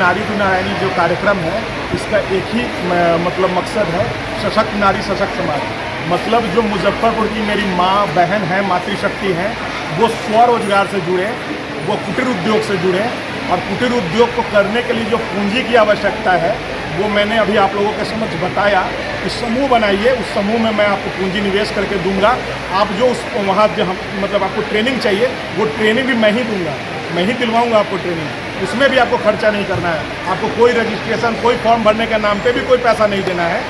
नारी टू नारायणी जो कार्यक्रम है, इसका एक ही मतलब मकसद है, सशक्त नारी सशक्त समाज। मतलब जो मुजफ्फरपुर की मेरी माँ बहन हैं, मातृशक्ति हैं, वो स्वरोजगार से जुड़े, वो कुटीर उद्योग से जुड़े, और कुटीर उद्योग को करने के लिए जो पूंजी की आवश्यकता है वो मैंने अभी आप लोगों के समझ बताया कि समूह बनाइए, उस समूह में मैं आपको पूंजी निवेश करके दूंगा। आप जो उस वहाँ जो हम मतलब आपको ट्रेनिंग चाहिए, वो ट्रेनिंग भी मैं ही दूंगा, मैं ही दिलवाऊंगा आपको ट्रेनिंग। उसमें भी आपको खर्चा नहीं करना है, आपको कोई रजिस्ट्रेशन, कोई फॉर्म भरने के नाम पे भी कोई पैसा नहीं देना है,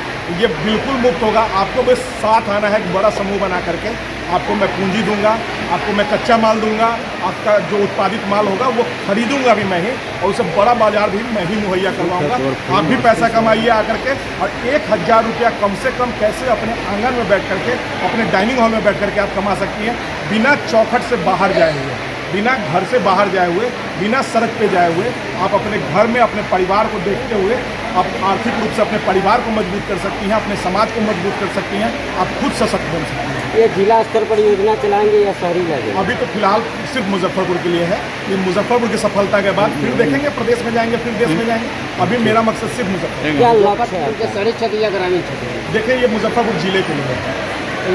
ये बिल्कुल मुफ्त होगा। आपको बस साथ आना है, एक बड़ा समूह बना करके आपको मैं पूंजी दूंगा, आपको मैं कच्चा माल दूंगा, आपका जो उत्पादित माल होगा वो खरीदूंगा भी मैं ही, और उसे बड़ा बाजार भी मैं ही मुहैया करवाऊंगा। आप भी पैसा कमाइए आकर के, और 1000 रुपया कम से कम कैसे अपने आंगन में बैठ करके, अपने डाइनिंग हॉल में बैठ करके आप कमा सकती हैं, बिना चौखट से बाहर जाए हुए, बिना घर से बाहर जाए हुए, बिना सड़क पे जाए हुए। आप अपने घर में अपने परिवार को देखते हुए आप आर्थिक रूप से अपने परिवार को मजबूत कर सकती हैं, अपने समाज को मजबूत कर सकती हैं, आप खुद सशक्त बन सकती हैं। ये जिला स्तर पर योजना चलाएंगे या शहरी लेवल? अभी तो फिलहाल सिर्फ मुजफ्फरपुर के लिए है। ये मुजफ्फरपुर की सफलता के बाद फिर देखेंगे, प्रदेश में जाएंगे, फिर देश में जाएंगे। अभी मेरा मकसद सिर्फ मुजफ्फरपुर। क्या लक्ष्य है? शहरी क्षेत्र या ग्रामीण क्षेत्र? देखिए, ये मुजफ्फरपुर जिले के लिए है।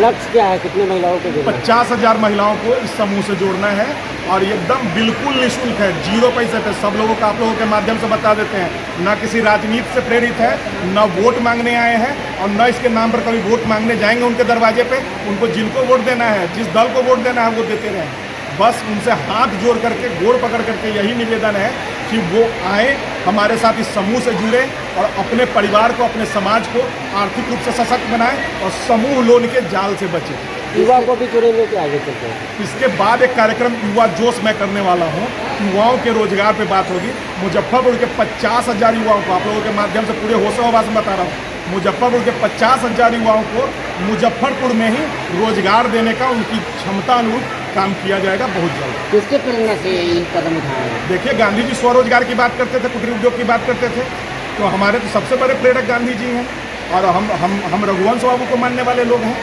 लक्ष्य क्या है? कितने महिलाओं को जोड़ना? 50,000 महिलाओं को इस समूह से जोड़ना है, और एकदम बिल्कुल निःशुल्क है, 0 पैसे पे। सब लोगों को आप लोगों के माध्यम से बता देते हैं, ना किसी राजनीति से प्रेरित है, ना वोट मांगने आए हैं, और न इसके नाम पर कभी वोट मांगने जाएंगे उनके दरवाजे पे। उनको जिनको वोट देना है, जिस दल को वोट देना है, वो देते रहें। बस उनसे हाथ जोड़ करके, गोड़ पकड़ करके यही निवेदन है कि वो आए, हमारे साथ इस समूह से जुड़े, और अपने परिवार को, अपने समाज को आर्थिक रूप से सशक्त बनाएं, और समूह लोन के जाल से बचें। युवा को भी जुड़ेंगे कि आगे चलते हैं? इसके बाद एक कार्यक्रम युवा जोश मैं करने वाला हूँ, युवाओं के रोजगार पे बात होगी। मुजफ्फरपुर के 50,000 युवाओं को, आप लोगों के माध्यम से पूरे होशो-हवास में बता रहा हूँ, मुजफ्फरपुर के 50,000 युवाओं को मुजफ्फरपुर में ही रोजगार देने का उनकी क्षमता अनुरूप काम किया जाएगा बहुत जल्द। किसके प्रेरणा से ये कदम उठाए? देखिए, गांधी जी स्वरोजगार की बात करते थे, कुटीर उद्योग की बात करते थे, तो हमारे तो सबसे बड़े प्रेरक गांधी जी हैं। और हम रघुवंश बाबू को मानने वाले लोग हैं,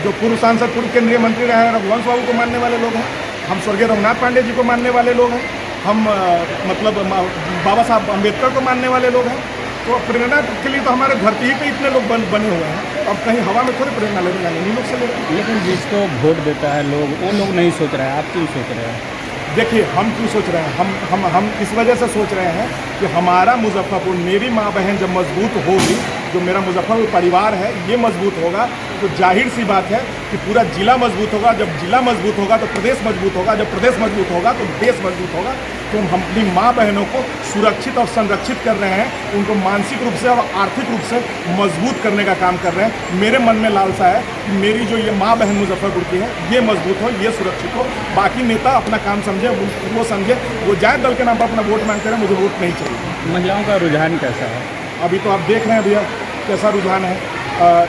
जो पूर्व सांसद, पूर्व केंद्रीय मंत्री रहे हैं, रघुवंश बाबू को मानने वाले लोग हैं। हम स्वर्गीय रघुनाथ पांडे जी को मानने वाले लोग हैं। हम मतलब बाबा साहब अम्बेडकर को मानने वाले लोग हैं। तो प्रेरणा के लिए तो हमारे धरती ही पे इतने लोग बने हुए हैं, अब कहीं हवा में थोड़ी प्रेरणा लेने जाएंगे, इन्हीं लोग से लेंगे। लेकिन जिसको वोट देता है लोग, वो लोग नहीं सोच रहे हैं, आप क्यों सोच रहे हैं? देखिए, हम क्यों सोच रहे हैं, हम इस वजह से सोच रहे हैं कि हमारा मुजफ्फरपुर, मेरी माँ बहन जब मजबूत होगी, जो मेरा मुजफ्फरपुर परिवार है ये मजबूत होगा, तो जाहिर सी बात है कि पूरा जिला मजबूत होगा। जब जिला मजबूत होगा तो प्रदेश मजबूत होगा, जब प्रदेश मजबूत होगा तो देश मजबूत होगा। तो हम अपनी माँ बहनों को सुरक्षित और संरक्षित कर रहे हैं, उनको मानसिक रूप से और आर्थिक रूप से मजबूत करने का काम कर रहे हैं। मेरे मन में लालसा है कि मेरी जो ये माँ बहन मुजफ्फरपुर की है, ये मजबूत हो, ये सुरक्षित हो। बाकी नेता अपना काम समझे, वो समझे, वो जाए दल के नाम पर अपना वोट मांगते रहे, मुझे वोट नहीं चाहिए। महिलाओं का रुझान कैसा है? अभी तो आप देख रहे हैं भैया कैसा रुझान है।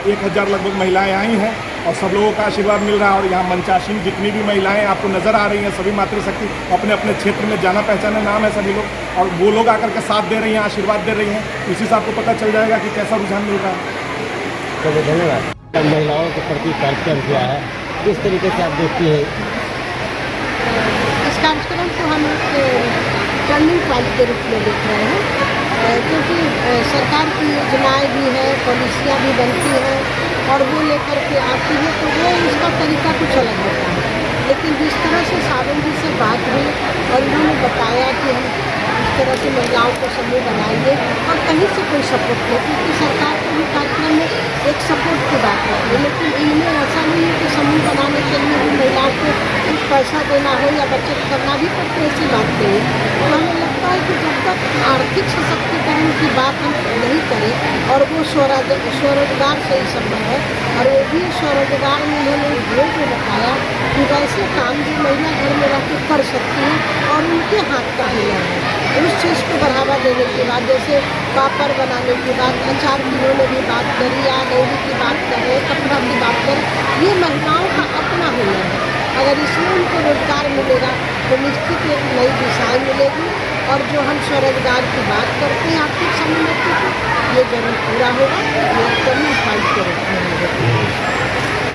1000 लगभग महिलाएं आई हैं, और सब लोगों का आशीर्वाद मिल रहा है। और यहाँ मंचासीन जितनी भी महिलाएं आपको नज़र आ रही हैं, सभी मातृशक्ति अपने अपने क्षेत्र में जाना पहचाना नाम है सभी लोग, और वो लोग आकर के साथ दे रही हैं, आशीर्वाद दे रही हैं। इसी से आपको पता चल जाएगा कि कैसा रुझान मिल रहा है। चलिए, धन्यवाद। महिलाओं के प्रति कार्यक्रम किया है, किस तरीके से आप देखती हैं? इस कार्यक्रम को हम टर्निंग पॉइंट के रूप में देख रहे हैं, क्योंकि सरकार की योजनाएं भी है, पॉलिसियाँ भी बनती हैं, और वो लेकर के आती है, तो वो उसका तरीका कुछ अलग होता है। लेकिन जिस तरह से सावन जी से बात हुई और इन्होंने बताया कि हम इस तरह से महिलाओं को समूह बनाएंगे, और कहीं से कोई सपोर्ट नहीं, क्योंकि सरकार के भी कार्यक्रम में एक सपोर्ट की बात है, लेकिन इनमें ऐसा नहीं है कि समूह बनाने के लिए भी महिलाओं को कुछ पैसा देना हो या बचत करना भी पड़ती, ऐसी बात नहीं है। तो हमें लगता है कि जब तक आर्थिक सशक्तिकरण की बात हम नहीं करें, और वो स्वरोजगार से ही संभव है, और वो भी स्वरोजगार में उन्होंने ये जो बताया कि वैसे काम जो महिला घर में रह के कर सकती हैं और उनके हाथ का हुनर है, उस चीज़ को बढ़ावा देने के बाद, जैसे पापड़ बनाने की बात, अचार की उन्होंने भी बात करी, या डेयरी की बात करें, कपड़ा की बात करें, ये महिलाओं का अपना हुनर है। अगर इसमें उनको रोजगार मिलेगा तो निश्चित एक नई दिशाएँ मिलेगी, और जो हम स्वरोजगार की बात करते हैं आर्थिक समृद्धि की, ये जरूर पूरा होगा। ये टर्निंग पॉइंट के रूप में